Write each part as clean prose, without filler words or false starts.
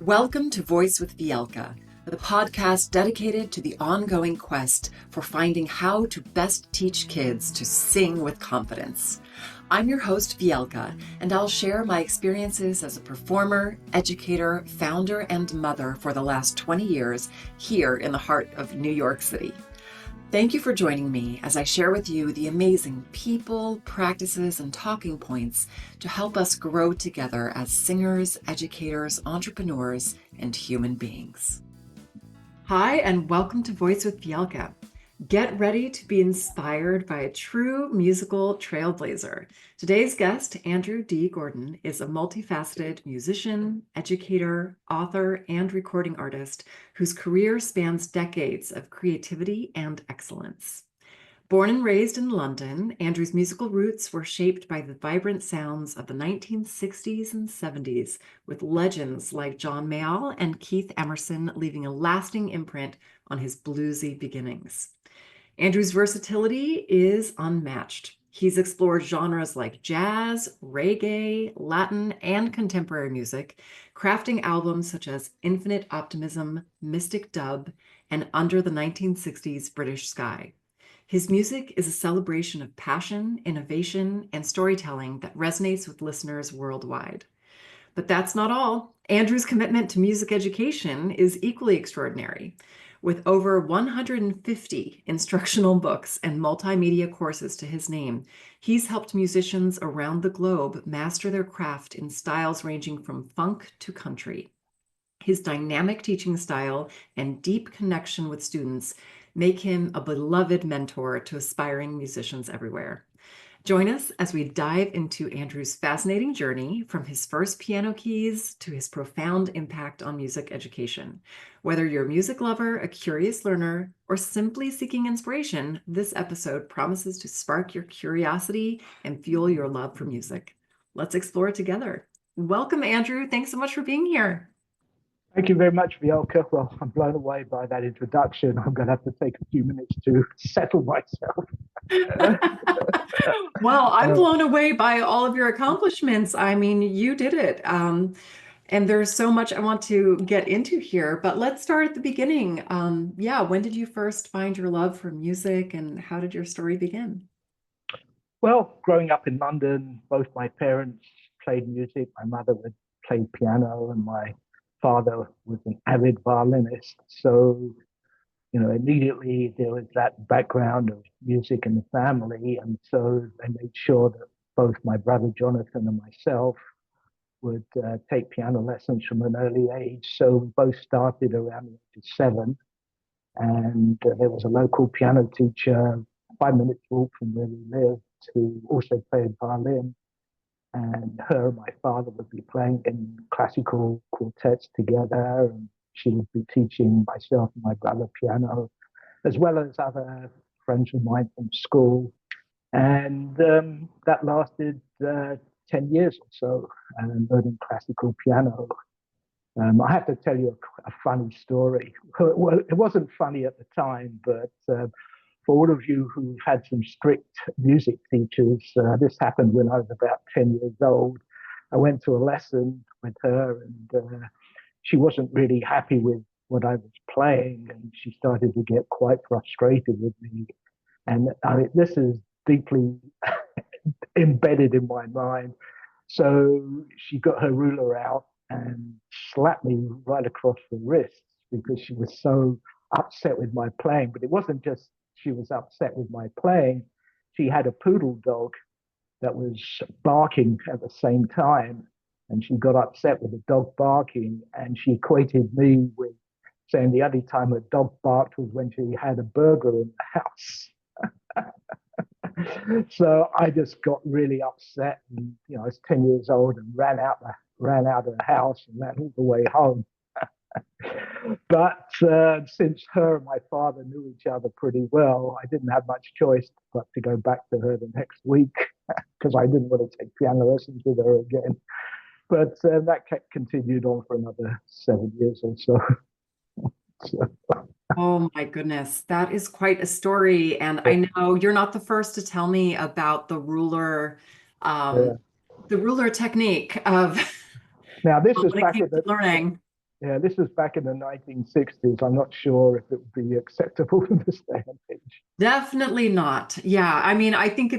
Welcome to Voice with Vielka, the podcast dedicated to the ongoing quest for finding how to best teach kids to sing with confidence. I'm your host, Vielka, and I'll share my experiences as a performer, educator, founder, and mother for the last 20 years here in the heart of New York City. Thank you for joining me as I share with you the amazing people, practices, and talking points to help us grow together as singers, educators, entrepreneurs, and human beings. Hi, and welcome to Voice with Vielka. Get ready to be inspired by a true musical trailblazer. Today's guest, Andrew D. Gordon, is a multifaceted musician, educator, author, and recording artist whose career spans decades of creativity and excellence. Born and raised in London, Andrew's musical roots were shaped by the vibrant sounds of the 1960s and 70s, with legends like John Mayall and Keith Emerson leaving a lasting imprint on his bluesy beginnings. Andrew's versatility is unmatched. He's explored genres like jazz, reggae, Latin, and contemporary music, crafting albums such as Infinite Optimism, Mystic Dub, and Under the 1960s British Sky. His music is a celebration of passion, innovation, and storytelling that resonates with listeners worldwide. But that's not all. Andrew's commitment to music education is equally extraordinary. With over 150 instructional books and multimedia courses to his name, he's helped musicians around the globe master their craft in styles ranging from funk to country. His dynamic teaching style and deep connection with students make him a beloved mentor to aspiring musicians everywhere. Join us as we dive into Andrew's fascinating journey from his first piano keys to his profound impact on music education. Whether you're a music lover, a curious learner, or simply seeking inspiration, this episode promises to spark your curiosity and fuel your love for music. Let's explore it together. Welcome, Andrew. Thanks so much for being here. Thank you very much, Vielka. Well, I'm blown away by that introduction. I'm going to have to take a few minutes to settle myself. Well, I'm blown away by all of your accomplishments. I mean, you did it. And there's so much I want to get into here, but let's start at the beginning. When did you first find your love for music and how did your story begin? Well, growing up in London, both my parents played music. My mother would play piano and my father was an avid violinist. So, immediately there was that background of music in the family. And so they made sure that both my brother Jonathan and myself would take piano lessons from an early age. So we both started around the age of 7. And there was a local piano teacher 5 minutes walk from where we lived who also played violin. And her and my father would be playing in classical quartets together. And she would be teaching myself and my brother piano, as well as other friends of mine from school. And that lasted 10 years or so, learning classical piano. I have to tell you a funny story. Well, it wasn't funny at the time, but for all of you who had some strict music teachers, this happened when I was about 10 years old. I went to a lesson with her and she wasn't really happy with what I was playing and she started to get quite frustrated with me. And this is deeply embedded in my mind. So she got her ruler out and slapped me right across the wrist because she was so upset with my playing. But it wasn't just she was upset with my playing. She had a poodle dog that was barking at the same time. And she got upset with the dog barking and she equated me with saying the only time a dog barked was when she had a burglar in the house. So I just got really upset and I was 10 years old and ran out of the house and ran all the way home. But since her and my father knew each other pretty well, I didn't have much choice but to go back to her the next week because I didn't want to take piano lessons with her again. But that continued on for another 7 years or so. Oh my goodness, that is quite a story. And I know you're not the first to tell me about the ruler technique of Now this was when it back came at to learning. Yeah, this was back in the 1960s. I'm not sure if it would be acceptable in this day and age. Definitely not. Yeah. I mean, I think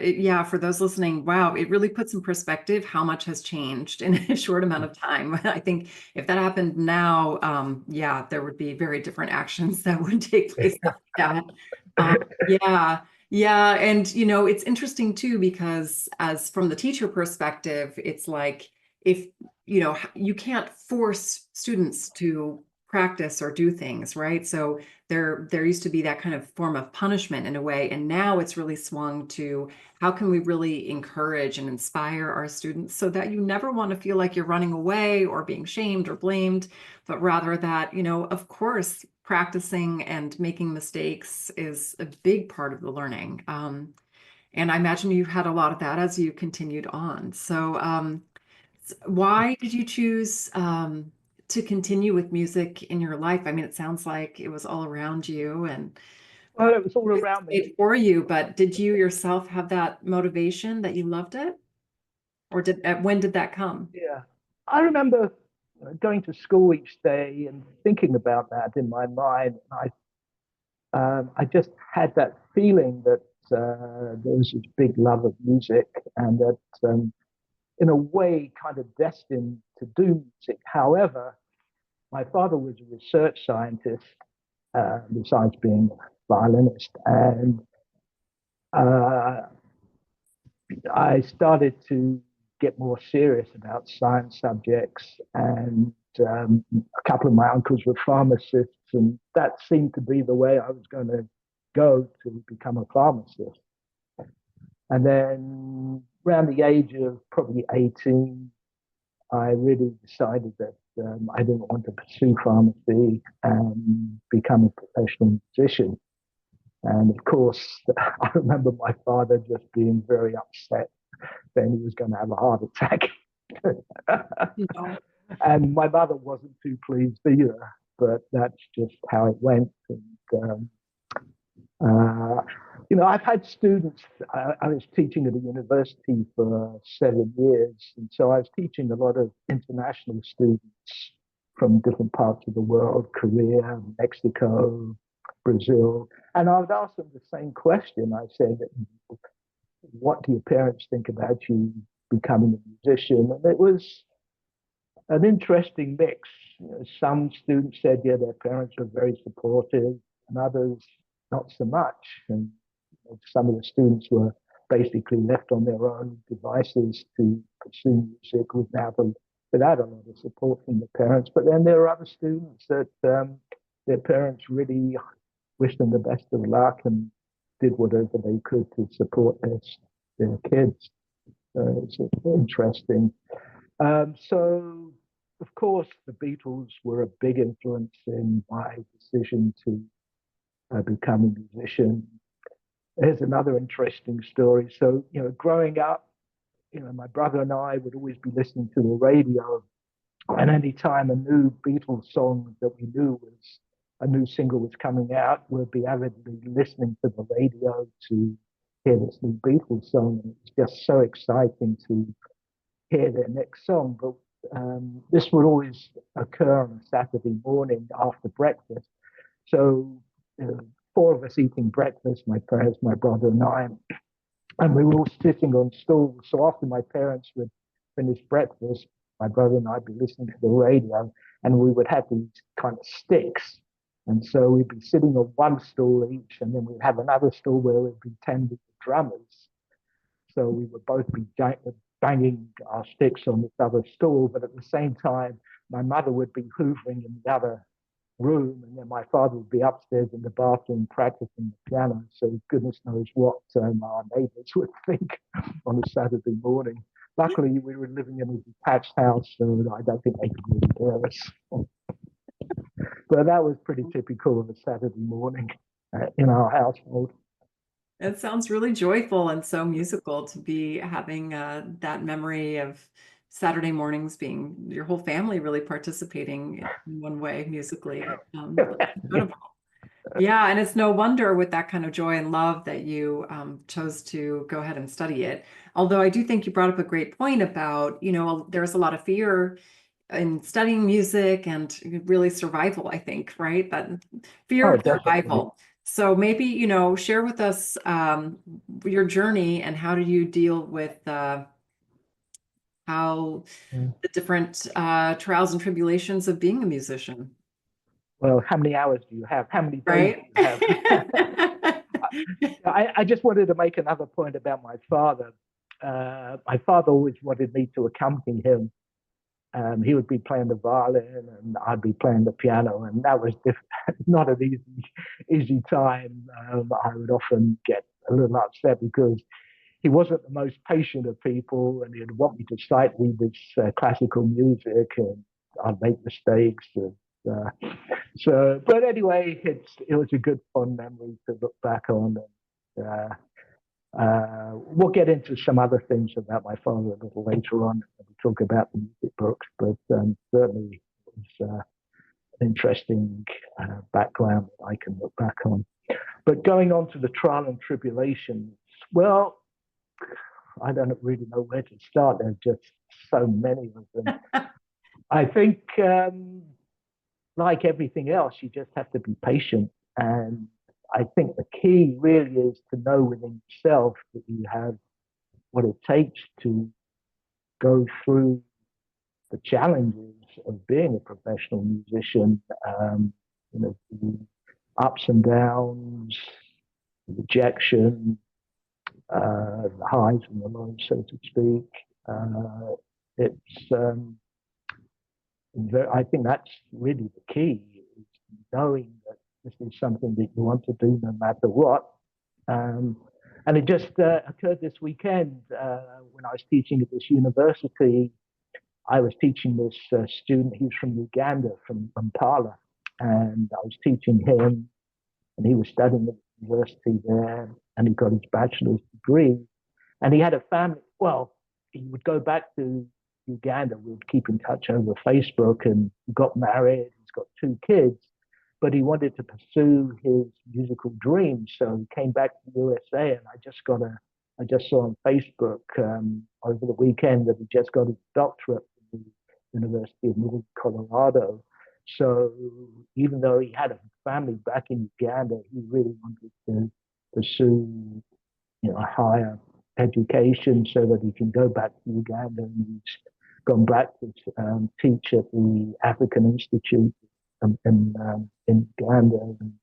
yeah, for those listening, wow, it really puts in perspective how much has changed in a short amount of time. I think if that happened now, yeah, there would be very different actions that would take place after that. Yeah. Yeah. And, it's interesting too, because as from the teacher perspective, it's like if, you can't force students to practice or do things, right? So there used to be that kind of form of punishment in a way, and now it's really swung to how can we really encourage and inspire our students so that you never want to feel like you're running away or being shamed or blamed, but rather that, of course, practicing and making mistakes is a big part of the learning. And I imagine you had a lot of that as you continued on. So why did you choose to continue with music in your life? I mean, it sounds like it was all around you and Well, it was all it around me. stayed for you, but did you yourself have that motivation that you loved it? Or when did that come? Yeah. I remember going to school each day and thinking about that in my mind. I just had that feeling that there was this big love of music and that, in a way, kind of destined to do music. However, my father was a research scientist, besides being a violinist, and uh, I started to get more serious about science subjects, and a couple of my uncles were pharmacists, and that seemed to be the way I was going to go to become a pharmacist. And then around the age of probably 18, I really decided that I didn't want to pursue pharmacy and become a professional musician. And of course, I remember my father just being very upset, saying he was going to have a heart attack. No. And my mother wasn't too pleased either, but that's just how it went. And uh, I've had students. I was teaching at a university for 7 years, and so I was teaching a lot of international students from different parts of the world: Korea, Mexico, Brazil. And I would ask them the same question. I said, "What do your parents think about you becoming a musician?" And it was an interesting mix. Some students said, yeah, their parents were very supportive, and others not so much. And some of the students were basically left on their own devices to pursue music without a lot of support from the parents. But then there are other students that their parents really wished them the best of luck and did whatever they could to support their kids. It's interesting. So, of course, the Beatles were a big influence in my decision to become a musician. Here's another interesting story. So, growing up, my brother and I would always be listening to the radio, and any time a new Beatles song that we knew was a new single was coming out, we'd be avidly listening to the radio to hear this new Beatles song. And it's just so exciting to hear their next song. But this would always occur on a Saturday morning after breakfast. So, four of us eating breakfast, my parents, my brother, and I, and we were all sitting on stools. So after my parents would finish breakfast, my brother and I'd be listening to the radio, and we would have these kind of sticks. And so we'd be sitting on one stool each, and then we'd have another stool where we'd be tending the drummers. So we would both be banging our sticks on this other stool, but at the same time, my mother would be hoovering in the other room, and then my father would be upstairs in the bathroom practicing the piano. So goodness knows what our neighbors would think on a Saturday morning. Luckily, we were living in a detached house, so I don't think they could really hear us. But that was pretty typical of a Saturday morning in our household. It sounds really joyful and so musical to be having that memory of Saturday mornings being your whole family really participating in one way musically. That's incredible. Yeah, and it's no wonder with that kind of joy and love that you chose to go ahead and study it. Although I do think you brought up a great point about, there's a lot of fear in studying music and really survival, I think, right? That fear Oh, of definitely. survival. So maybe, share with us your journey and how do you deal with how Mm. the different trials and tribulations of being a musician, Well, how many hours do you have? How many days do right? you have? I just wanted to make another point about my father. My father always wanted me to accompany him. He would be playing the violin and I'd be playing the piano, and that was not an easy time. I would often get a little upset because he wasn't the most patient of people, and he'd want me to sight read this classical music, and I'd make mistakes. But anyway, it was a good fun memory to look back on. And, we'll get into some other things about my father a little later on when we talk about the music books, but certainly it was an interesting background that I can look back on. But going on to the trial and tribulations, well, I don't really know where to start. There's just so many of them. I think, like everything else, you just have to be patient. And I think the key really is to know within yourself that you have what it takes to go through the challenges of being a professional musician. The ups and downs, rejection, the highs and the lows, so to speak. It's I think that's really the key, is knowing that this is something that you want to do no matter what. Um, and it just occurred this weekend when I was teaching at this university. I was teaching this student. He's from Uganda, from Kampala, and I was teaching him, and he was studying at the university there, and he got his bachelor's degree. And he had a family. Well, he would go back to Uganda. We would keep in touch over Facebook, and he got married. He's got 2 kids, but he wanted to pursue his musical dreams. So he came back to the USA, and I just saw on Facebook over the weekend that he just got his doctorate from the University of Northern Colorado. So even though he had a family back in Uganda, he really wanted to pursue, a higher education so that he can go back to Uganda, and he's gone back to teach at the African Institute in Uganda, and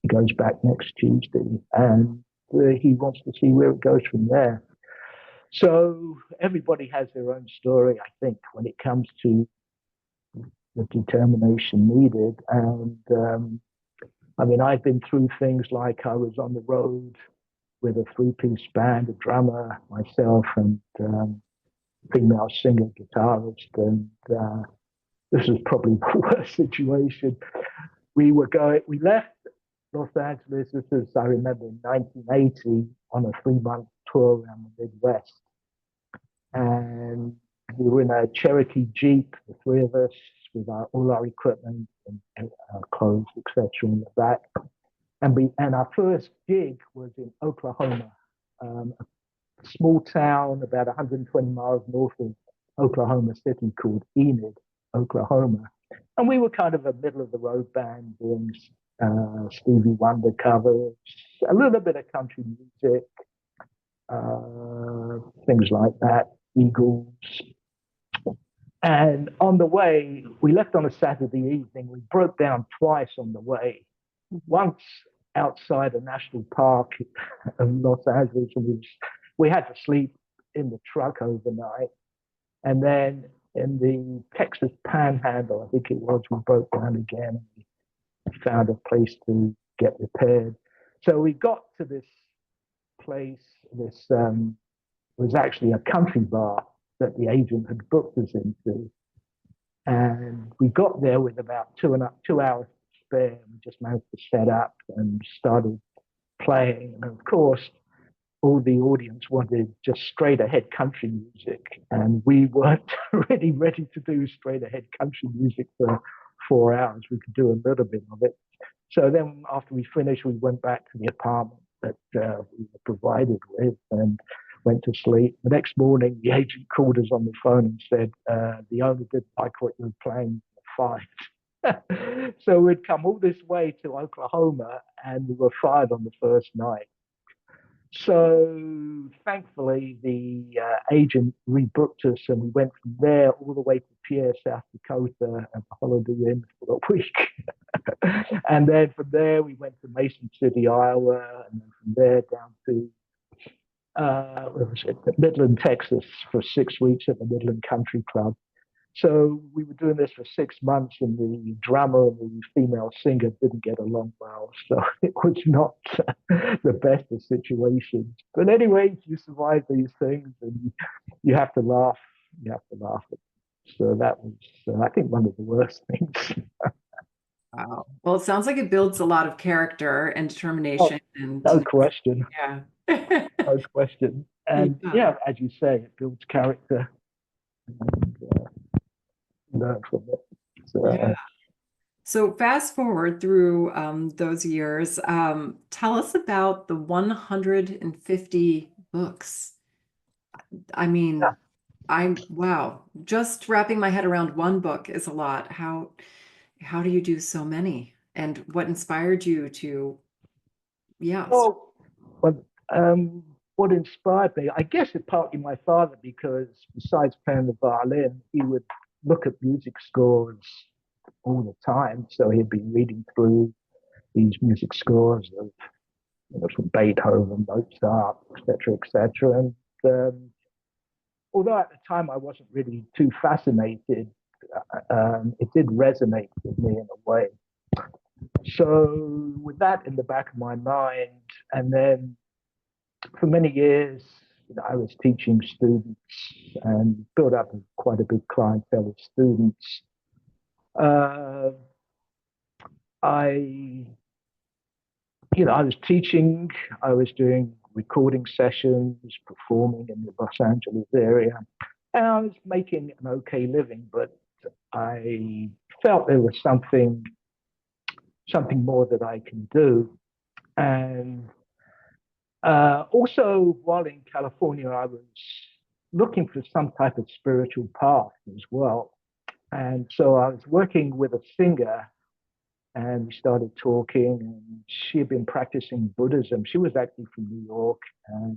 he goes back next Tuesday, and he wants to see where it goes from there. So everybody has their own story, I think, when it comes to the determination needed. And I mean, I've been through things like I was on the road with a 3-piece band, a drummer, myself, and female singer, guitarist. And this was probably the worst situation. We left Los Angeles, this is, I remember, in 1980 on a 3-month tour around the Midwest. And we were in a Cherokee Jeep, the 3 of us, with all our equipment and our clothes, etc., in the back. And our first gig was in Oklahoma, a small town about 120 miles north of Oklahoma City called Enid, Oklahoma. And we were kind of a middle of the road band doing Stevie Wonder covers, a little bit of country music, things like that, Eagles. And on the way, we left on a Saturday evening. We broke down twice on the way. Once outside a national park of Los Angeles, and we had to sleep in the truck overnight. And then in the Texas Panhandle, I think it was, we broke down again. We found a place to get repaired. So we got to this place. This was actually a country bar that the agent had booked us into. And we got there with about 2 hours to spare. We just managed to set up and started playing. And of course, all the audience wanted just straight ahead country music. And we weren't really ready to do straight ahead country music for 4 hours. We could do a little bit of it. So then after we finished, we went back to the apartment that we were provided with. And went to sleep. The next morning, the agent called us on the phone and said, the owner didn't like what you were playing at 5. So we'd come all this way to Oklahoma and we were fired on the first night. So thankfully, the agent rebooked us and we went from there all the way to Pierre, South Dakota at the Holiday Inn for a week. And then from there, we went to Mason City, Iowa, and then from there down to where was it? Midland, Texas for 6 weeks at the Midland Country Club. So we were doing this for 6 months, and the drummer and the female singer didn't get along well. So it was not the best of situations. But anyway, you survive these things, and you have to laugh. You have to laugh. So that was, I think, one of the worst things. Wow. Well, it sounds like it builds a lot of character and Oh, determination and no question. yeah. No question. And Yeah. yeah, as you say, it builds character and learn from it. Yeah. So, So fast forward through those years, tell us about the 150 books. I yeah. mean, wow, just wrapping my head around one book is a lot. How do you do so many? And what inspired you to, yeah. Well, well what inspired me, I guess it's partly my father, because besides playing the violin, he would look at music scores all the time. So he'd be reading through these music scores of, from Beethoven, Mozart, etc., etc. And although at the time I wasn't really too fascinated, it did resonate with me in a way. So with that in the back of my mind, and then for many years, I was teaching students and built up quite a big clientele of students. Uh, I, I was teaching, I was doing recording sessions, performing in the Los Angeles area, and I was making an okay living, but I felt there was something more that I can do. And also, while in California, I was looking for some type of spiritual path as well. And so I was working with a singer, and we started talking, and she had been practicing Buddhism. She was actually from New York, and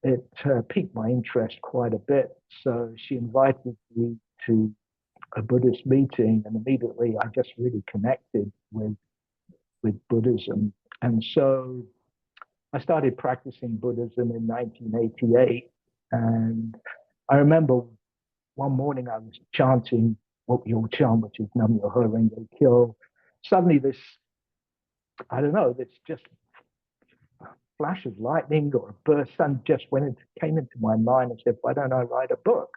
it piqued my interest quite a bit. So she invited me to a Buddhist meeting, and immediately I just really connected with Buddhism. And so I started practicing Buddhism in 1988. And I remember one morning I was chanting what we all chant, which is Nam Myoho Renge Kyo. Suddenly this, I don't know, this just flash of lightning or a burst sun just came into my mind and said, why don't I write a book?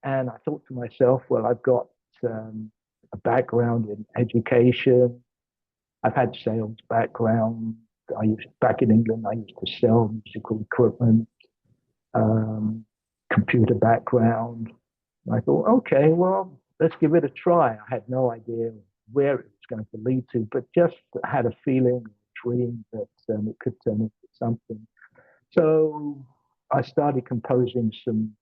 And I thought to myself, well, I've got a background in education. I've had sales background. Back in England, I used to sell musical equipment, computer background. And I thought, okay, well, let's give it a try. I had no idea where it was going to lead to, but just had a feeling, a dream that it could turn into something. So I started composing some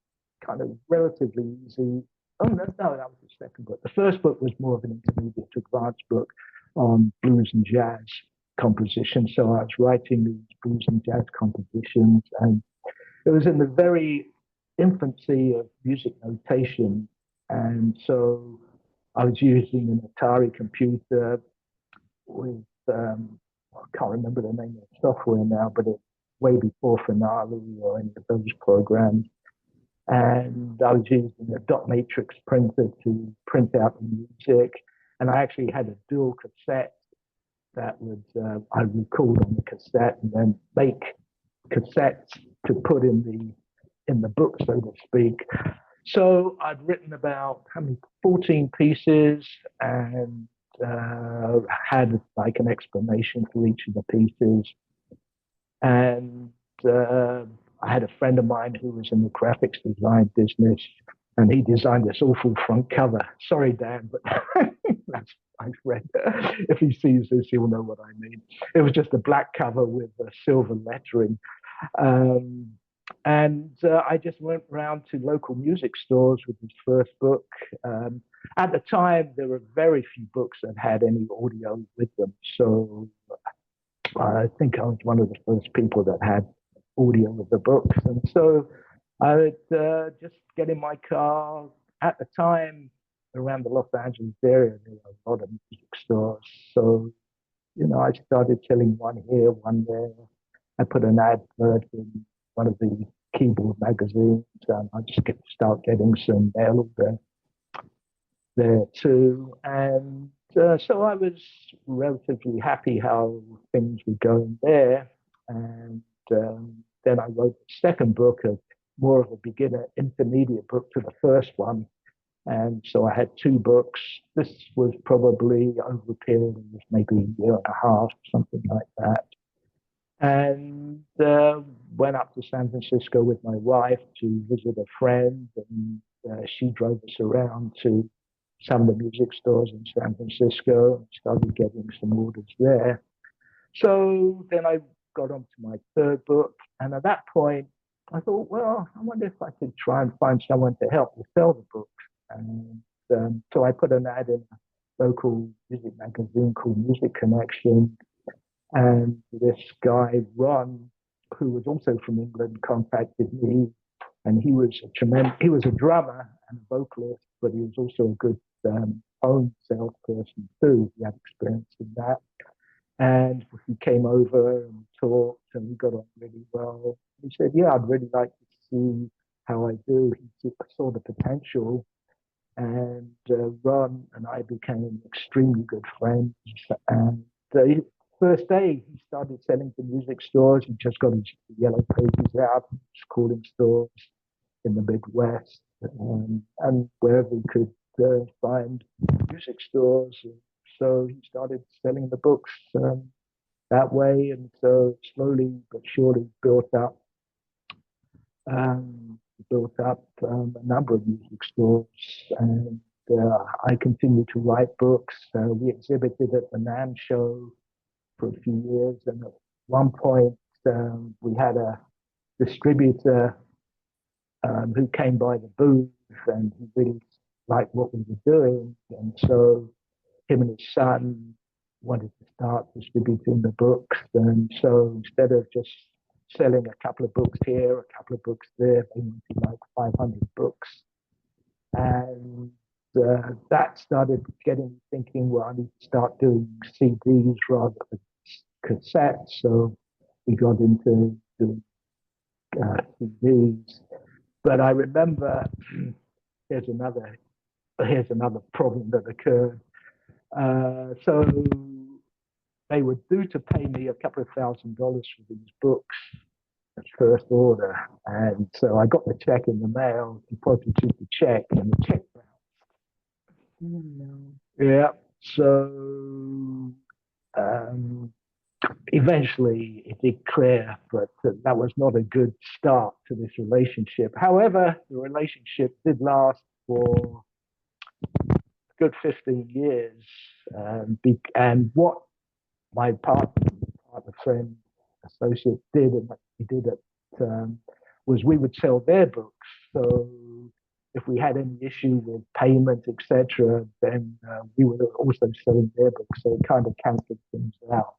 kind of relatively easy. Oh no, that was the second book. The first book was more of an intermediate to advanced book on blues and jazz composition. So I was writing these blues and jazz compositions, and it was in the very infancy of music notation. And so I was using an Atari computer with, I can't remember the name of the software now, but it's way before Finale or any of those programs. And I was using a dot matrix printer to print out the music. And I actually had a dual cassette that would I record on the cassette and then make cassettes to put in the book, so to speak. So I'd written about 14 pieces, and had like an explanation for each of the pieces. And I had a friend of mine who was in the graphics design business, and he designed this awful front cover. Sorry, Dan, but that's my friend. If he sees this, he'll know what I mean. It was just a black cover with silver lettering. And I just went around to local music stores with his first book. Um, at the time, there were very few books that had any audio with them. So I think I was one of the first people that had audio with the books. And so I would just get in my car. At the time, around the Los Angeles area, there were a lot of music stores. So, I started selling one here, one there. I put an advert in one of the keyboard magazines, and I just start getting some mail there too. And so I was relatively happy how things were going there. And then I wrote the second book, more of a beginner intermediate book to the first one. And so I had two books. This was probably over a period of maybe a year and a half, something like that. And went up to San Francisco with my wife to visit a friend, and she drove us around to some of the music stores in San Francisco and started getting some orders there. So then I got on to my third book, and at that point, I thought, well, I wonder if I could try and find someone to help me sell the book. And so I put an ad in a local music magazine called Music Connection, and this guy, Ron, who was also from England, contacted me. And he was a drummer and a vocalist, but he was also a good phone salesperson too. He had experience in that. And he came over and talked, and we got on really well. He said, "Yeah, I'd really like to see how I do." He saw the potential, and Ron and I became extremely good friends. And first day, he started selling to music stores. He just got his yellow pages out, just calling stores in the Midwest, and wherever he could find music stores. So he started selling the books that way, and so slowly but surely um, a number of music stores, and I continued to write books. We exhibited at the NAMM show for a few years, and at one point we had a distributor who came by the booth, and he really liked what we were doing, and so him and his son wanted to start distributing the books. And so instead of just selling a couple of books here, a couple of books there, they wanted like 500 books. And that started getting me thinking, well, I need to start doing CDs rather than cassettes. So we got into doing CDs. But I remember here's another here's another problem that occurred. So they were due to pay me a couple of $1,000s for these books at first order. And so I got the check in the mail, deposited the check, and the check bounced. Oh, no. Yeah. So um, eventually it did clear, but that was not a good start to this relationship. However, the relationship did last for a good 15 years. And what my partner, friend, associate did, and what we did it, was we would sell their books. So if we had any issue with payment, etc., then we were also selling their books. So it kind of canceled things out.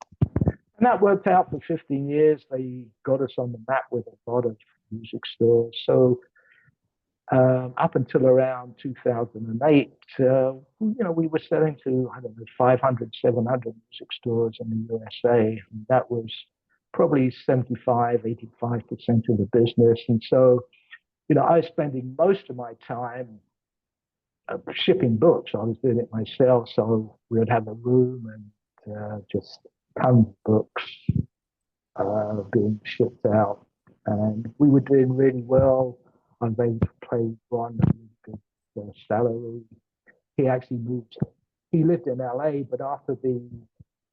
And that worked out for 15 years. They got us on the map with a lot of music stores. So up until around 2008, we were selling to, I don't know, 500, 700 music stores in the USA. And that was probably 75, 85% of the business. And so, I was spending most of my time shipping books. I was doing it myself. So we would have a room and just tons of books being shipped out. And we were doing really well. I was able to pay Ron a really good salary. He actually moved, he lived in LA, but after the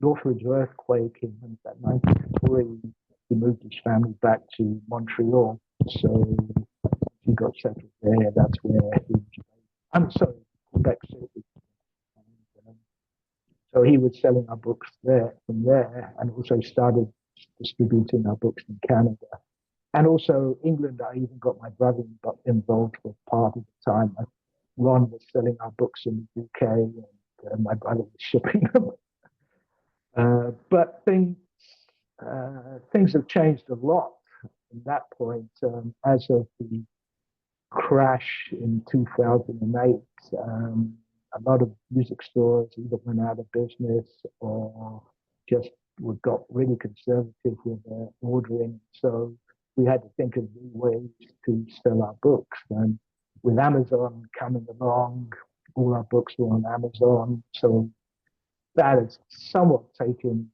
Northridge earthquake in 1993, he moved his family back to Montreal. So he got settled there. That's where he was. I'm sorry, Quebec City. And, so he was selling our books there from there, and also started distributing our books in Canada. And also England, I even got my brother involved for part of the time. Ron was selling our books in the UK, and my brother was shipping them. But things have changed a lot from that point. As of the crash in 2008, a lot of music stores either went out of business or just got really conservative with their ordering. So we had to think of new ways to sell our books. And with Amazon coming along, all our books were on Amazon. So that has somewhat taken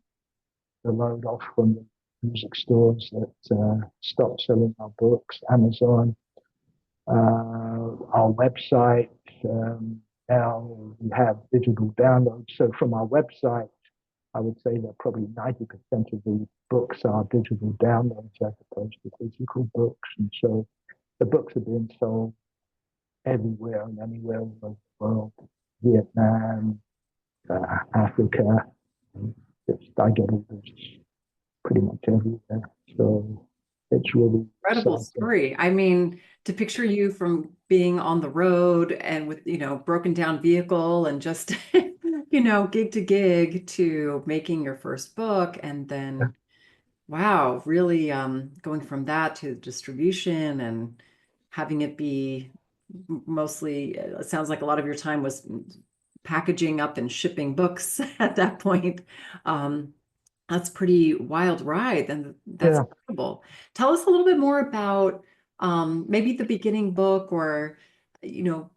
the load off from the music stores that stopped selling our books. Amazon, our website. Now we have digital downloads. So from our website, I would say that probably 90% of the books are digital downloads as opposed to physical books. And so the books are being sold everywhere and anywhere in the world, Vietnam, Africa. I get all this pretty much everywhere. So it's really Incredible exciting. story. I mean, to picture you from being on the road and with, broken down vehicle and just, gig to gig to making your first book and then, wow, really going from that to distribution and having it be mostly, it sounds like a lot of your time was packaging up and shipping books at that point. Um, that's pretty wild ride, and that's Yeah. incredible. Tell us a little bit more about maybe the beginning book, or you know,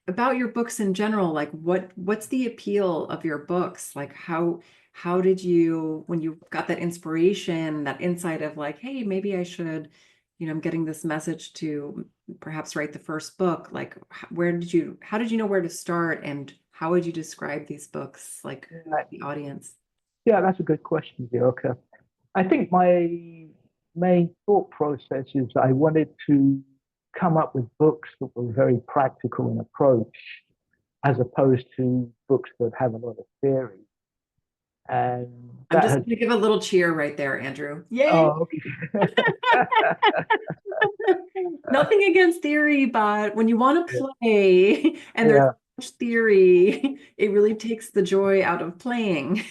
about your books in general. Like, what's the appeal of your books? Like, how did you, when you got that inspiration, that insight of like, hey, maybe I should, I'm getting this message to perhaps write the first book. Like, how did you know where to start, and how would you describe these books, like, to the audience? Yeah, that's a good question, Vielka. I think my main thought process is I wanted to come up with books that were very practical in approach, as opposed to books that have a lot of theory. And I'm that just has, going to give a little cheer right there, Andrew. Yay! oh, okay. Nothing against theory, but when you want to play and there's Yeah, much theory, it really takes the joy out of playing.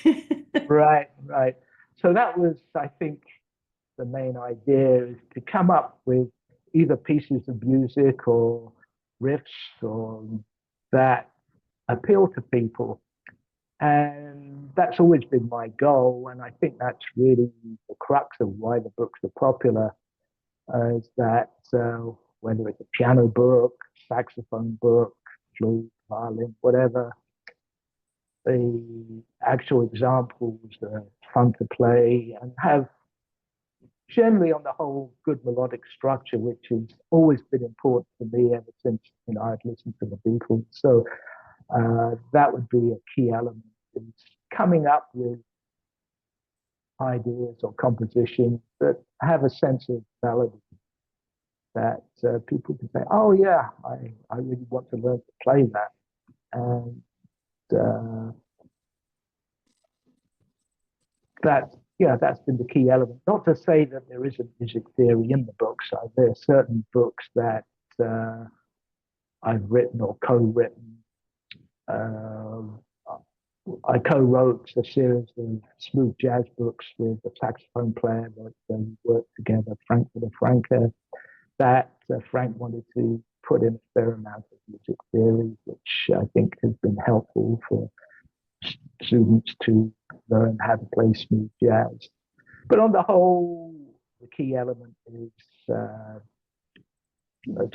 right, right. So that was, I think, the main idea is to come up with either pieces of music or riffs or that appeal to people. And that's always been my goal. And I think that's really the crux of why the books are popular, is that whether it's a piano book, saxophone book, flute, violin, whatever, the actual examples are fun to play and have generally on the whole good melodic structure, which has always been important to me ever since I'd listened to the Beatles. So that would be a key element, is coming up with ideas or compositions that have a sense of melody that people can say, oh yeah, I really want to learn to play that. And uh, that's been the key element. Not to say that there isn't music theory in the books. There are certain books that uh, I've written or co-written. Um, I co-wrote a series of smooth jazz books with a saxophone player that we worked together, Frank with a Franca, that Frank wanted to put in a fair amount of music theory, which I think has been helpful for students to learn how to play smooth jazz. But on the whole, the key element is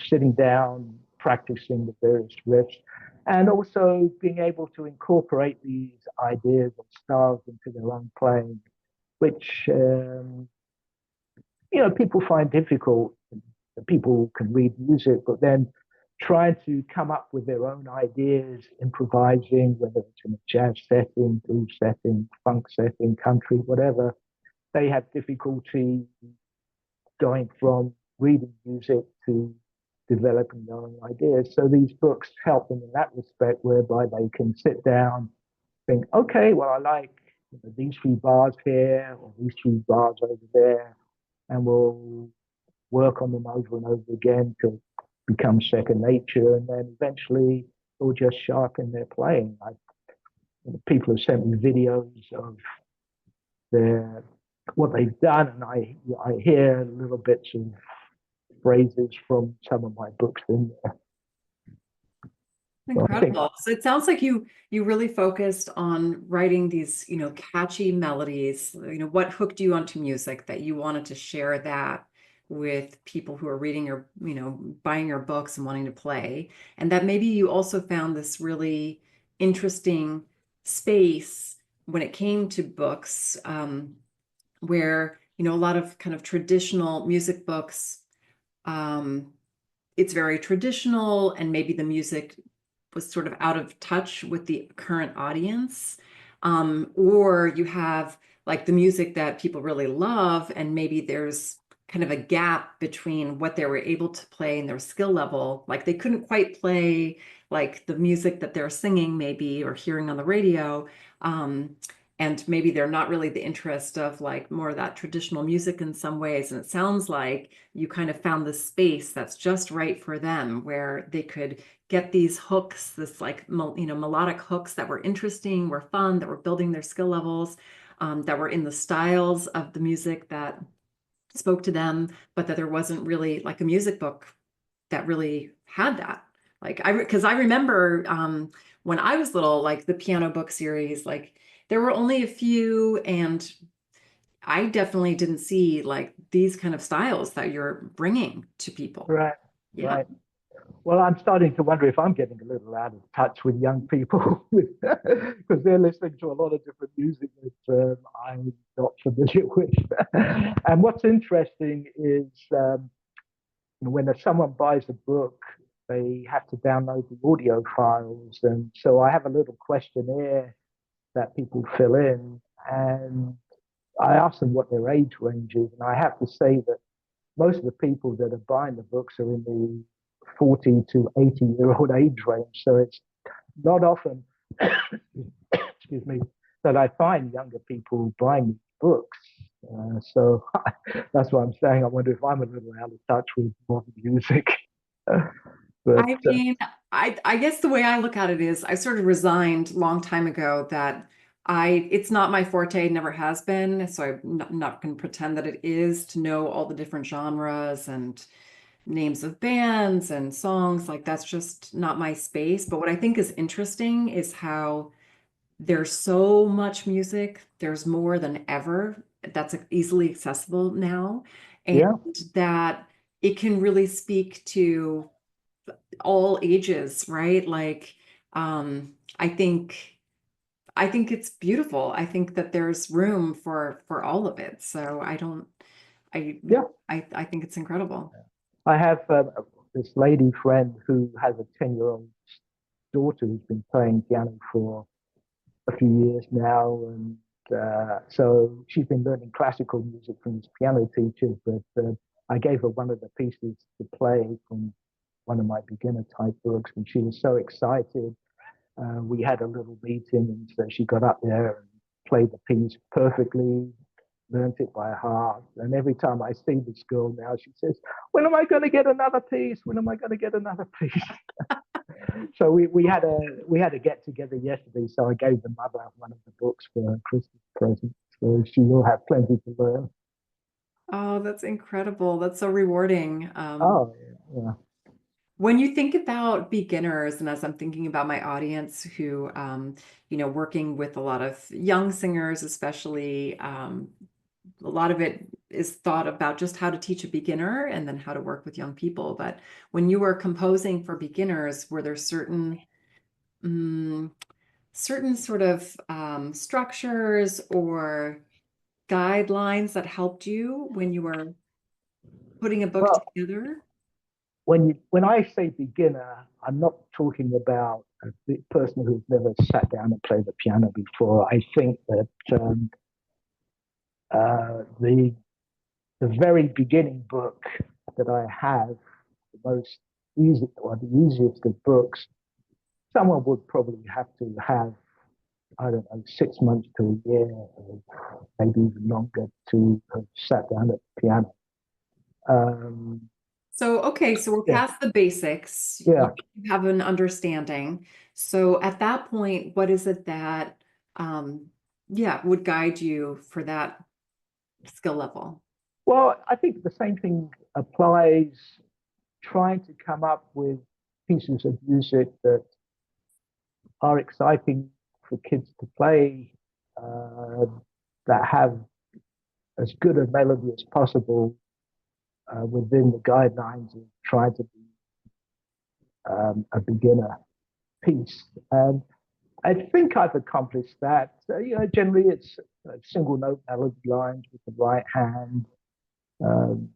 sitting down, practicing the various riffs, and also being able to incorporate these ideas and styles into their own playing, which people find difficult. People can read music, but then trying to come up with their own ideas, improvising, whether it's in a jazz setting, blues setting, funk setting, country, whatever, they have difficulty going from reading music to developing their own ideas. So these books help them in that respect, whereby they can sit down, think, okay, well, I like these three bars here or these three bars over there, and we'll work on them over and over again till become second nature, and then eventually it'll just sharpen their playing. People have sent me videos of their what they've done, and I hear little bits of phrases from some of my books in there. So I think, Incredible. So it sounds like you really focused on writing these, catchy melodies. What hooked you onto music that you wanted to share that with people who are reading your, buying your books and wanting to play. And that maybe you also found this really interesting space when it came to books, where, a lot of kind of traditional music books, um, it's very traditional, and maybe the music was sort of out of touch with the current audience. Or you have like the music that people really love, and maybe there's kind of a gap between what they were able to play and their skill level. Like they couldn't quite play like the music that they're singing, maybe, or hearing on the radio. And maybe they're not really the interest of like more of that traditional music in some ways. And it sounds like you kind of found the space that's just right for them, where they could get these hooks, this like, melodic hooks that were interesting, were fun, that were building their skill levels, that were in the styles of the music that spoke to them, but that there wasn't really like a music book that really had that. Because I remember when I was little, like the piano book series, like there were only a few, and I definitely didn't see like these kind of styles that you're bringing to people. right, Yeah. right. Well, I'm starting to wonder if I'm getting a little out of touch with young people because they're listening to a lot of different music that I'm not familiar with. And what's interesting is when someone buys a book, they have to download the audio files. And so I have a little questionnaire that people fill in. And I ask them what their age range is. And I have to say that most of the people that are buying the books are in the 40 to 80-year-old age range. So it's not often, excuse me, that I find younger people buying these books. So that's what I'm saying. I wonder if I'm a little out of touch with modern music. but I mean, I guess the way I look at it is I sort of resigned a long time ago that it's not my forte, never has been. So I'm not going to pretend that it is, to know all the different genres and names of bands and songs. Like that's just not my space. But what I think is interesting is how there's so much music. There's more than ever that's easily accessible now. And yeah, that it can really speak to all ages, right? Like, I think it's beautiful. I think that there's room for all of it. So I don't, I, yeah. I think it's incredible. I have this lady friend who has a 10-year-old daughter who's been playing piano for a few years now. And so she's been learning classical music from this piano teacher. But I gave her one of the pieces to play from one of my beginner type books, and she was so excited. We had a little meeting, and so she got up there and played the piece perfectly, learned it by heart. And every time I see this girl now, she says, "When am I going to get another piece? When am I going to get another piece?" So we had a get together yesterday. So I gave the mother one of the books for her Christmas present. So she will have plenty to learn. Oh, that's incredible. That's so rewarding. Oh yeah, When you think about beginners, and as I'm thinking about my audience who, working with a lot of young singers, especially, a lot of it is thought about just how to teach a beginner and then how to work with young people. But when you were composing for beginners, were there mm, certain sort of structures or guidelines that helped you when you were putting a book well, together? when I say beginner, I'm not talking about a person who's never sat down and played the piano before. I think that the very beginning book that I have, the most easy or the easiest of books, someone would probably have to have, I don't know, 6 months to a year, or maybe even longer, to have sat down at the piano. Um, So we're yeah, past the basics. You yeah. have an understanding. So at that point, what is it that, um, yeah, would guide you for that skill level? Well, I think the same thing applies trying to come up with pieces of music that are exciting for kids to play, uh, that have as good a melody as possible within the guidelines of trying to be a beginner piece. And I think I've accomplished that. So, generally it's single note melody lines with the right hand. Um,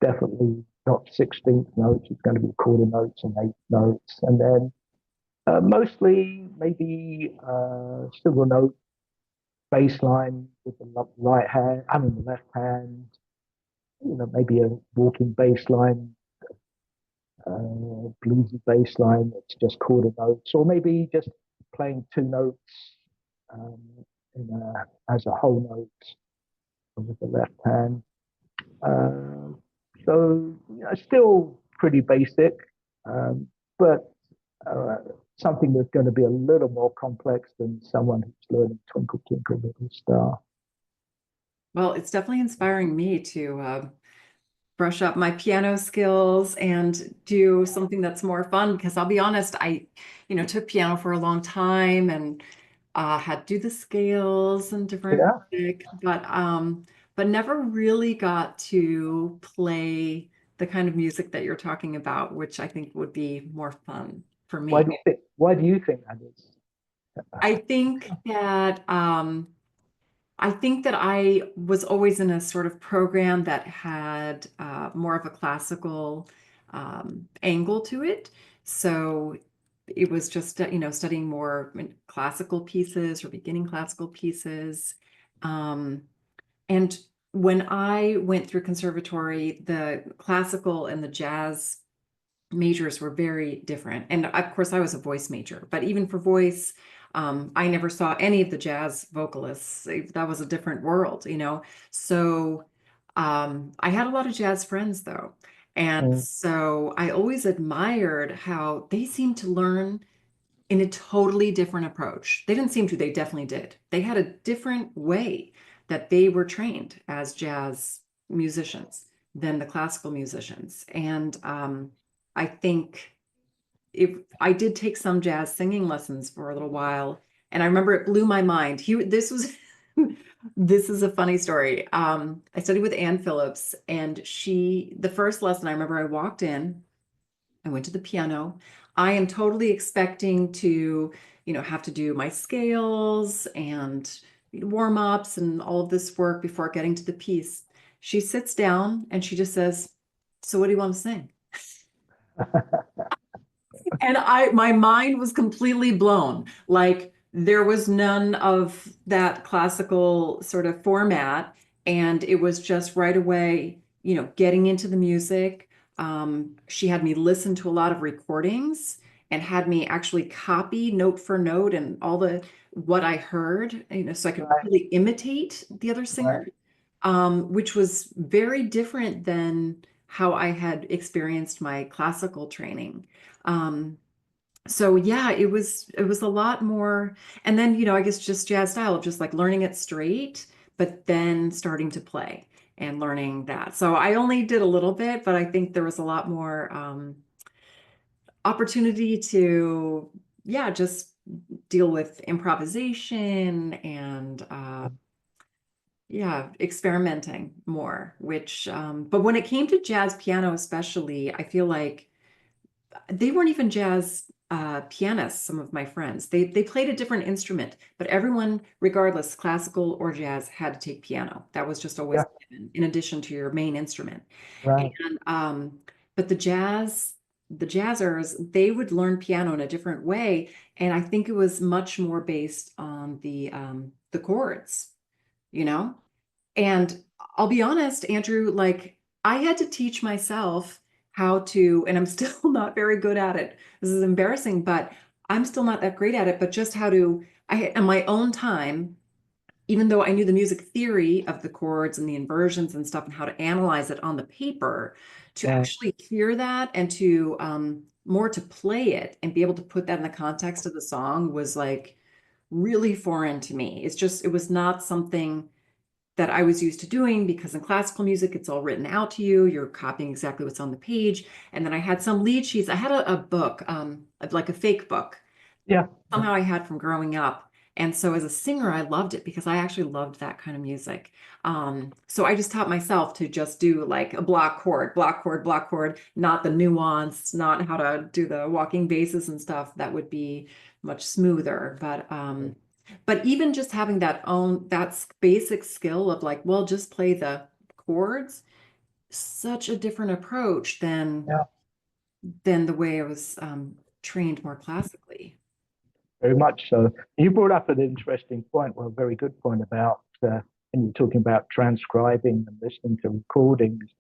Definitely not 16th notes. It's going to be quarter notes and eighth notes. And then mostly maybe single note bass line with the right hand, I mean the left hand, maybe a walking bass line, bluesy bass line that's just quarter notes, or maybe just playing two notes um, as a whole note with the left hand. Uh, so still pretty basic, um, but uh, something that's going to be a little more complex than someone who's learning Twinkle Twinkle Little Star. Well, it's definitely inspiring me to brush up my piano skills and do something that's more fun because I'll be honest, took piano for a long time and had to do the scales and different Yeah. music, but never really got to play the kind of music that you're talking about, which I think would be more fun for Why me. do you think? Why do you think that is? I think that I was always in a sort of program that had more of a classical angle to it. So it was just, studying more classical pieces or beginning classical pieces. Um, and when I went through conservatory, the classical and the jazz majors were very different. And of course, I was a voice major, but even for voice, I never saw any of the jazz vocalists. That was a different world. So I had a lot of jazz friends though. And Mm. so I always admired how they seemed to learn in a totally different approach. They didn't seem to, they definitely did. They had a different way that they were trained as jazz musicians than the classical musicians. And I think if I did take some jazz singing lessons for a little while, and I remember it blew my mind. This was this is a funny story. I studied with Ann Phillips, and the first lesson I remember I walked in, I went to the piano. I am totally expecting to, have to do my scales and warm ups and all of this work before getting to the piece. She sits down and she just says, "So what do you want to sing?" And my mind was completely blown. Like there was none of that classical sort of format. And it was just right away, getting into the music. She had me listen to a lot of recordings and had me actually copy note for note and all the what I heard, so I could Right, really imitate the other singer, right. which was very different than how I had experienced my classical training. Um, so yeah, it was a lot more, and then I guess just jazz style of just like learning it straight, but then starting to play and learning that. So I only did a little bit, but I think there was a lot more opportunity to, yeah, just deal with improvisation and yeah, experimenting more, which but when it came to jazz piano especially, I feel like they weren't even jazz pianists, some of my friends. They played a different instrument, but everyone, regardless, classical or jazz, had to take piano. That was just always Yeah, given, in addition to your main instrument. right. And but the jazzers, they would learn piano in a different way. And I think it was much more based on the chords, you know? And I'll be honest, Andrew, like I had to teach myself how to, and I'm still not very good at it. This is embarrassing, but I'm still not that great at it, but just how to, in my own time, even though I knew the music theory of the chords and the inversions and stuff and how to analyze it on the paper, to Yeah. actually hear that and to more to play it and be able to put that in the context of the song was like really foreign to me. It was not something that I was used to doing because in classical music, it's all written out to you. You're copying exactly what's on the page. And then I had some lead sheets. I had a book, like a fake book, Yeah. somehow I had from growing up. And so as a singer, I loved it because I actually loved that kind of music. So I just taught myself to just do like a block chord, block chord, block chord, not the nuance, not how to do the walking basses and stuff. That would be much smoother. But even just having that basic skill of like, well, just play the chords, such a different approach Yeah. than the way I was trained more classically. Very much so. You brought up an interesting point, well, a very good point about, and you're talking about transcribing and listening to recordings.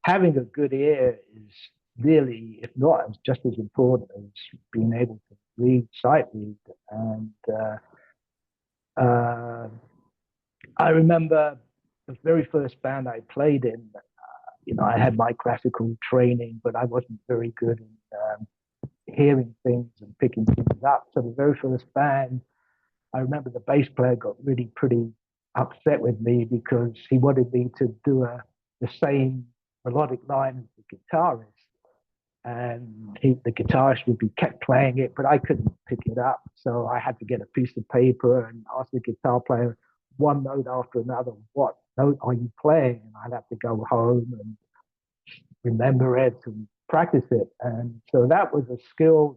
Having a good ear is really, if not just as important as being able to sight read. And uh, I remember the very first band I played in, I had my classical training, but I wasn't very good in hearing things and picking things up. So the very first band, I remember the bass player got really pretty upset with me because he wanted me to do the same melodic line as the guitarist. And the guitarist would be kept playing it, but I couldn't pick it up. So I had to get a piece of paper and ask the guitar player one note after another, what note are you playing? And I'd have to go home and remember it and practice it. And so that was a skill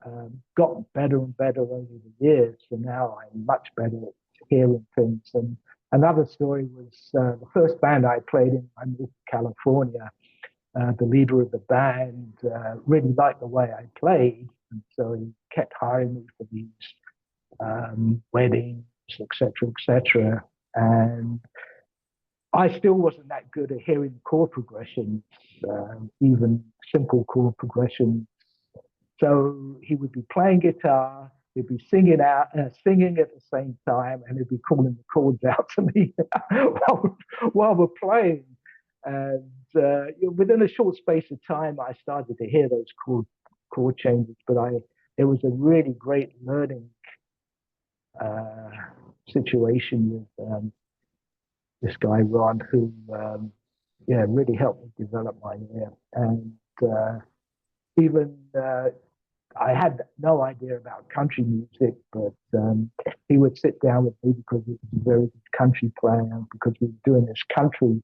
that got better and better over the years. So now I'm much better at hearing things. And another story was the first band I played in, I moved to California. The leader of the band really liked the way I played. And so he kept hiring me for these weddings, etc., etc. And I still wasn't that good at hearing chord progressions, even simple chord progressions. So he would be playing guitar, he'd be singing at the same time, and he'd be calling the chords out to me while we're playing. And within a short space of time, I started to hear those chord changes. But it was a really great learning uh, situation with this guy Ron, who really helped me develop my ear. And even I had no idea about country music, but he would sit down with me because he was a very good country player, because we were doing this country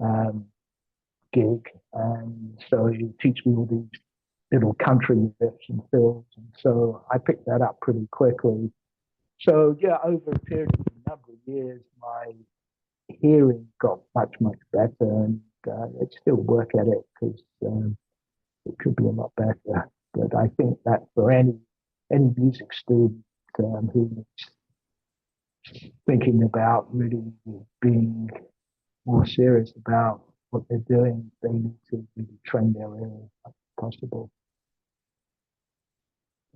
um, gig. And so he would teach me all these little country riffs and fills. And so I picked that up pretty quickly. So, yeah, over a period of a number of years, my hearing got much, much better. And I'd still work at it because it could be a lot better. But I think that for any music student who's thinking about really being more serious about what they're doing, they need to really train their ear as possible.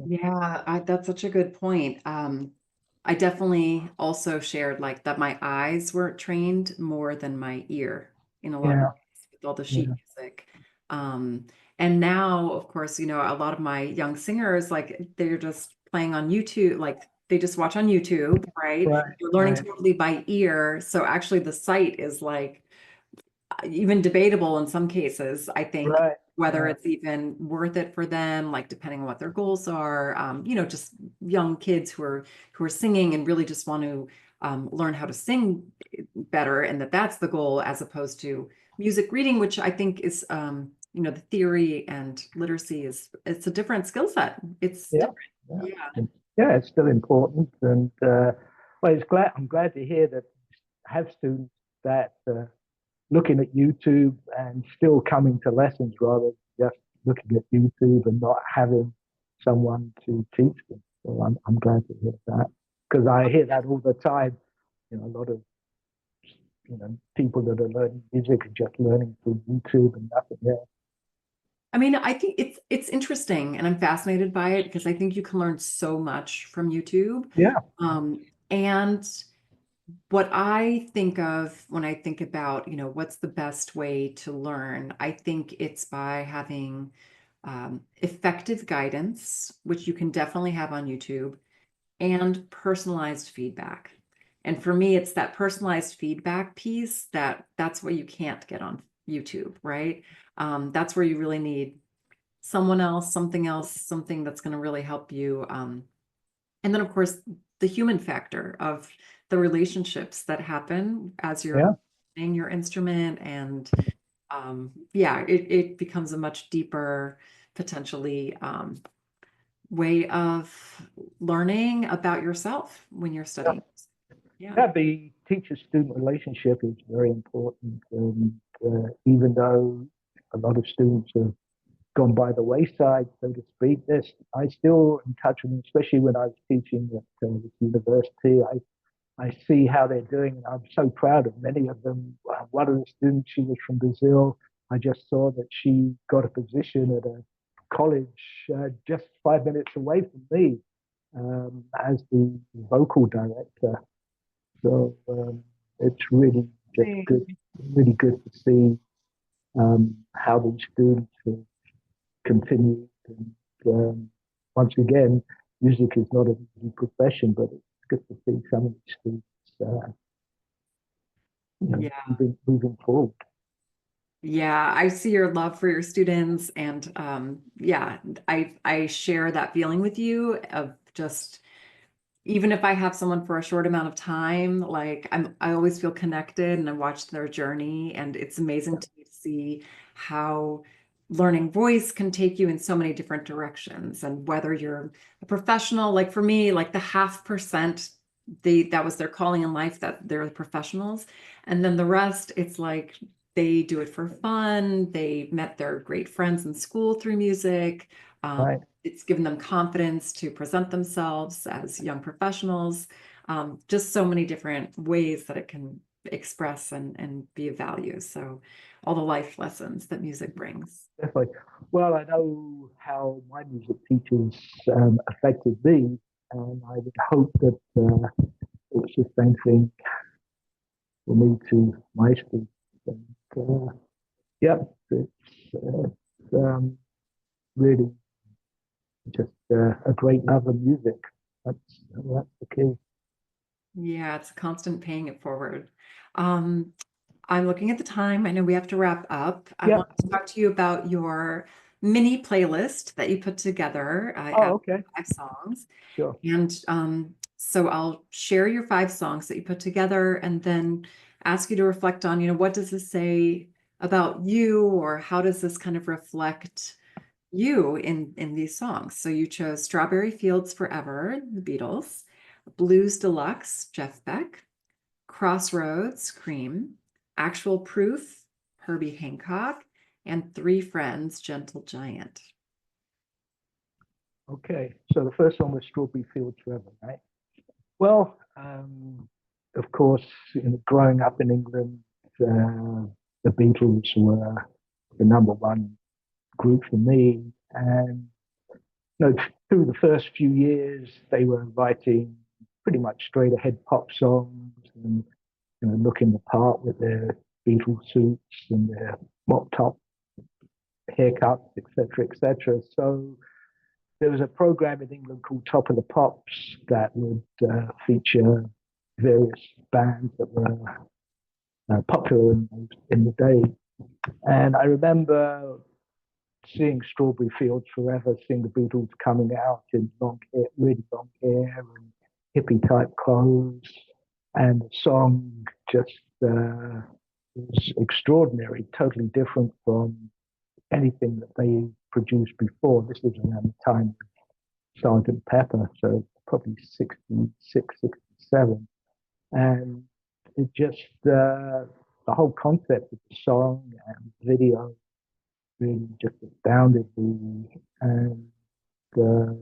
Yeah, that's such a good point. I definitely also shared like that my eyes were trained more than my ear in a lot of Yeah, ways with all the sheet yeah, music. And now, of course, a lot of my young singers, like they're just playing on YouTube, like they just watch on YouTube, right? right, They're learning right, totally by ear. So actually the sight is like even debatable in some cases, I think, right, whether yeah, it's even worth it for them, like depending on what their goals are. Just young kids who are singing and really just want to learn how to sing better, and that's the goal, as opposed to music reading, which I think is the theory and literacy it's a different skill set. It's yeah, different. yeah. Yeah. Yeah, it's still important, and well, I'm glad to hear that I have students that looking at YouTube and still coming to lessons rather than just looking at YouTube and not having someone to teach them. So I'm glad to hear that, because I hear that all the time. A lot of people that are learning music are just learning through YouTube and nothing else. I mean, I think it's interesting and I'm fascinated by it because I think you can learn so much from YouTube. Yeah, Um, And what I think of when I think about, what's the best way to learn, I think it's by having effective guidance, which you can definitely have on YouTube, and personalized feedback. And for me, it's that personalized feedback piece that's what you can't get on YouTube, right? That's where you really need someone else, something that's going to really help you. And then, of course, the human factor of the relationships that happen as Yeah, you're playing your instrument. And yeah, it becomes a much deeper, potentially way of learning about yourself when you're yeah, studying. Yeah. yeah. The teacher-student relationship is very important, and even though a lot of students have gone by the wayside, so to speak, I still in touch with them, especially when I was teaching at this university. I see how they're doing, and I'm so proud of many of them. One of the students, she was from Brazil. I just saw that she got a position at a college just 5 minutes away from me as the vocal director. So it's just good, really good to see how these students have continued. And once again, music is not an easy profession, but it's good to see some of these students Yeah. moving forward. Yeah, I see your love for your students, and yeah, I share that feeling with you of just even if I have someone for a short amount of time, like I always feel connected and I watch their journey, and it's amazing to me to see how learning voice can take you in so many different directions. And whether you're a professional, like for me, like the 0.5%, that was their calling in life, that they're the professionals. And then the rest, it's like they do it for fun. They met their great friends in school through music. Right. It's given them confidence to present themselves as young professionals. Just so many different ways that it can express and be of value. So all the life lessons that music brings. Definitely. Well, I know how my music teachers affected me, and I would hope that it's the same thing for me to my students. And yeah, it's really just a great love of music. That's the key. Yeah, it's a constant paying it forward. Um, I'm looking at the time. I know we have to wrap up. I Yeah. want to talk to you about your mini playlist that you put together. I Oh, have okay. 5 songs. Sure. And so I'll share your 5 songs that you put together and then ask you to reflect on, what does this say about you, or how does this kind of reflect you in these songs? So you chose Strawberry Fields Forever, the Beatles, Blues Deluxe, Jeff Beck, Crossroads, Cream, Actual Proof, Herbie Hancock, and Three Friends, Gentle Giant. Okay. So the first one was Strawberry Fields Forever, right? Well, of course, growing up in England, the Beatles were the number one group for me. And through the first few years, they were writing pretty much straight ahead pop songs and looking the part with their Beatles suits and their mop top haircuts, etc., etc. So there was a program in England called Top of the Pops that would feature various bands that were popular in the day. And I remember seeing Strawberry Fields Forever, seeing the Beatles coming out in long hair, really long hair and hippie type clothes. And the song just was extraordinary, totally different from anything that they produced before. This was around the time of Sergeant Pepper, so probably 66, 67. And it just, the whole concept of the song and video really just astounded me and uh,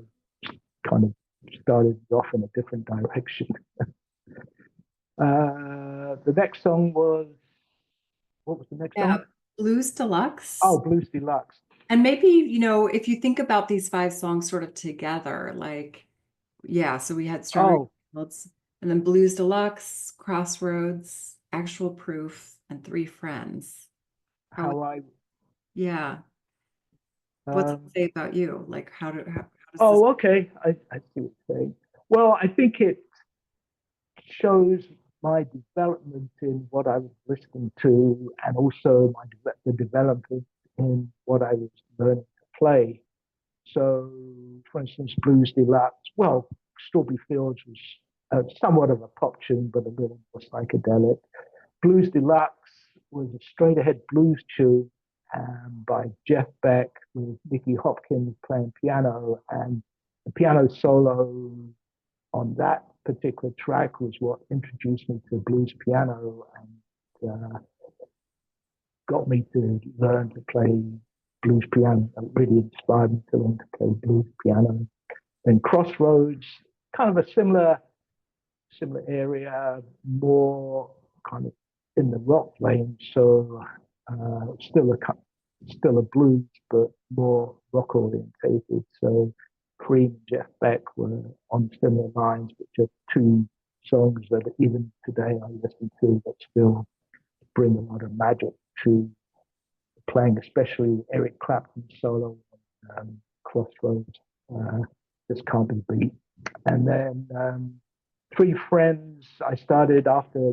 kind of started off in a different direction. The next song was, what was the next Yeah, song? Blues Oh, Deluxe. Blues Deluxe. And maybe, if you think about these 5 songs sort of together, like, yeah, so we had Strawberry Oh, Fields. And then Blues Deluxe, Crossroads, Actual Proof, and Three Friends. How, How I yeah. What's it um, say about you? Like, how does this? oh, okay. I see what you're saying. Well, I think it shows my development in what I was listening to, and also the development in what I was learning to play. So, for instance, Blues Deluxe. Well, Strawberry Fields was somewhat of a pop tune, but a little more psychedelic. Blues Deluxe was a straight ahead blues tune by Jeff Beck with Nicky Hopkins playing piano, and the piano solo on that particular track was what introduced me to blues piano and got me to learn to play blues piano. It really inspired me to learn to play blues piano. Then Crossroads, kind of a similar area, more kind of in the rock lane. So still a blues, but more rock orientated. So Cream and Jeff Beck were on similar lines, but just two songs that even today I listen to that still bring a lot of magic to playing, especially Eric Clapton's solo on Crossroads. Uh, just can't be beat. And then Three Friends, I started after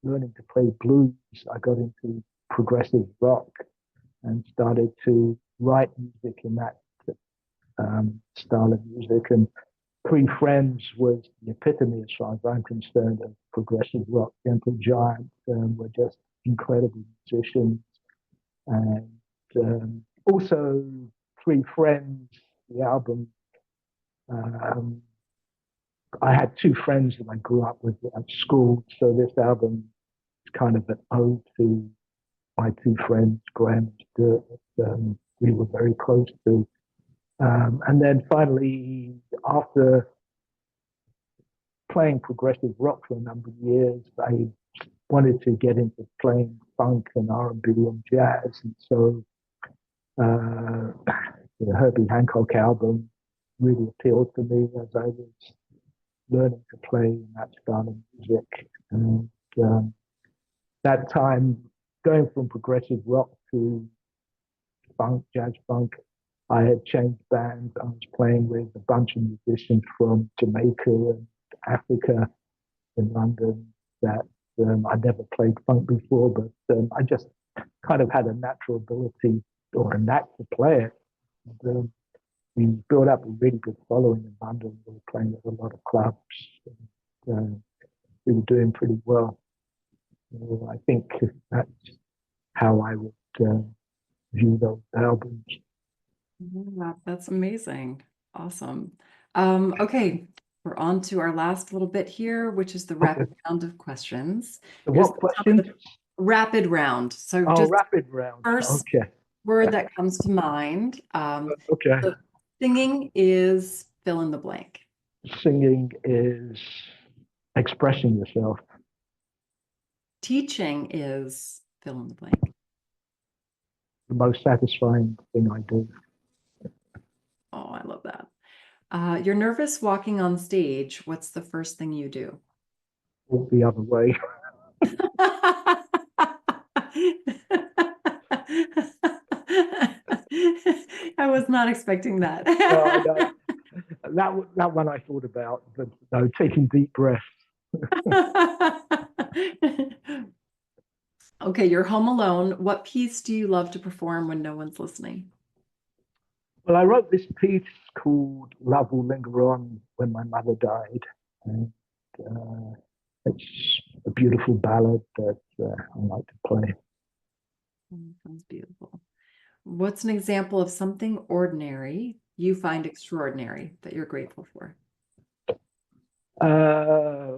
learning to play blues. I got into progressive rock and started to write music in that style of music. And Three Friends was the epitome, as far as I'm concerned, of progressive rock. Gentle Giant were just incredible musicians. And also Three Friends, the album. Um, I had two friends that I grew up with at school, so this album is kind of an ode to my two friends, Graham and Stuart, that we were very close to. And then finally, after playing progressive rock for a number of years, I wanted to get into playing funk and R&B and jazz, and so the Herbie Hancock album really appealed to me as I was learning to play in that style of music. And that time, going from progressive rock to funk, jazz funk, I had changed bands. I was playing with a bunch of musicians from Jamaica and Africa in London that I'd never played funk before, but I just kind of had a natural ability or a knack to play it. And, we built up a really good following in London. We were playing at a lot of clubs. And, we were doing pretty well. So I think that's how I would view those albums. Yeah, that's amazing. Awesome. Okay, we're on to our last little bit here, which is the Okay. rapid round of questions. So You're just what gonna tell me questions? the rapid round. So Oh, just rapid round. first Okay. word that comes to mind. Okay. So singing is fill in the blank. Singing is expressing yourself. Teaching is fill in the blank. The most satisfying thing I do. Oh, I love that. You're nervous walking on stage. What's the first thing you do? Walk the other way. I was not expecting that. No, no, that one I thought about, but no, taking deep breaths. Okay, you're home alone. What piece do you love to perform when no one's listening? Well, I wrote this piece called "Love Will Linger On" when my mother died, and it's a beautiful ballad that I like to play. Oh, sounds beautiful. What's an example of something ordinary you find extraordinary that you're grateful for? Uh,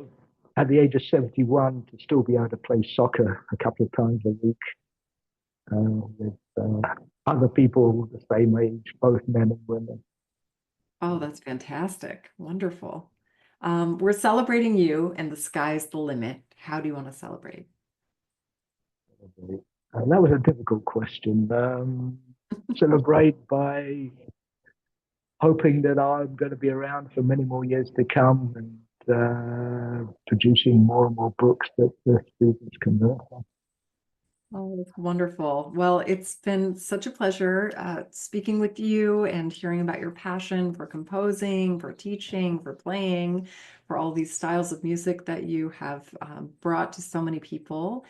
at the age of 71, to still be able to play soccer a couple of times a week with other people the same age, both men and women. Oh, that's fantastic. Wonderful. We're celebrating you, and the sky's the limit. How do you want to celebrate? That was a difficult question. Celebrate by hoping that I'm going to be around for many more years to come and producing more and more books that the students can learn from. Oh, that's wonderful. Well, it's been such a pleasure speaking with you and hearing about your passion for composing, for teaching, for playing, for all these styles of music that you have brought to so many people.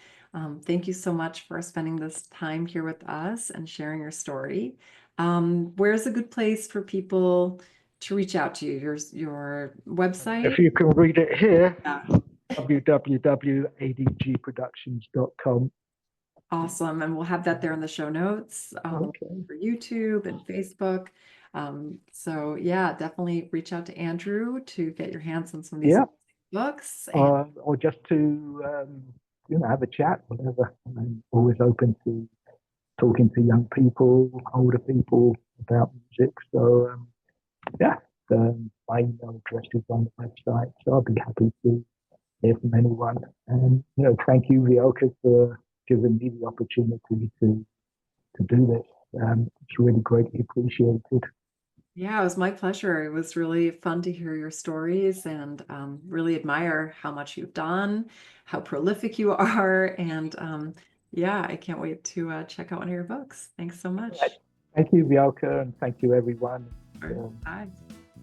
Thank you so much for spending this time here with us and sharing your story. Where's a good place for people to reach out to you? Your website? If you can read it here, Yeah. www.adgproductions.com. Awesome. And we'll have that there in the show notes Okay. for YouTube and Facebook. So yeah, definitely reach out to Andrew to get your hands on some of these Yeah. books. And Or just to have a chat, whatever. I'm always open to talking to young people, older people about music. So yeah, my email address is on the website, so I'll be happy to hear from anyone. And thank you, Vielka, for giving me the opportunity to do this. It's really greatly appreciated. yeah, it was my pleasure. It was really fun to hear your stories and really admire how much you've done, how prolific you are. And yeah, I can't wait to check out one of your books. Thanks so Right. much. Thank you, Vielka, and thank you, everyone. Bye.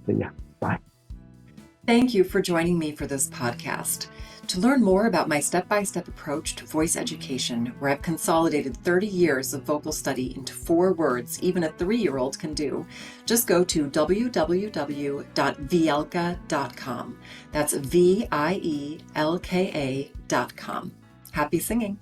See ya. Bye. Thank you for joining me for this podcast. To learn more about my step-by-step approach to voice education, where I've consolidated 30 years of vocal study into 4 words even a 3-year-old can do, just go to www.vielka.com. That's Vielka.com. Happy singing!